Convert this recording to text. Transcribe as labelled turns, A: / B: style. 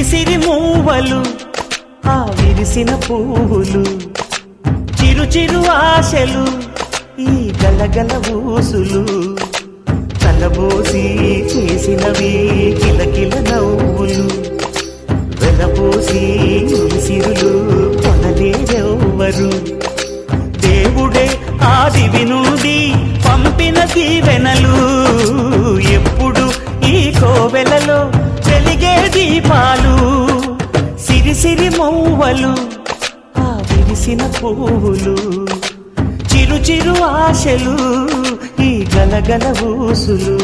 A: సిరి మూవలు ఆ విరిసిన పువ్వులు, చిరు చిరు ఆశలు ఈ గలగల ఊసులు, కలబోసి చేసినవి కిలకిల నవ్వులు, వెలబోసి సిరులు కొనలేరెవ్వరు. దేవుడే ఆదివి నుండి పంపిన దీవెనలు, ఎప్పుడు ఈ కోవెలలో వెలిగే దీపాలు. సిరి సిరి మౌవలు ఆ విరిసిన పువ్వులు, చిరు చిరు ఆశలు ఈ గలగల ఊసులు.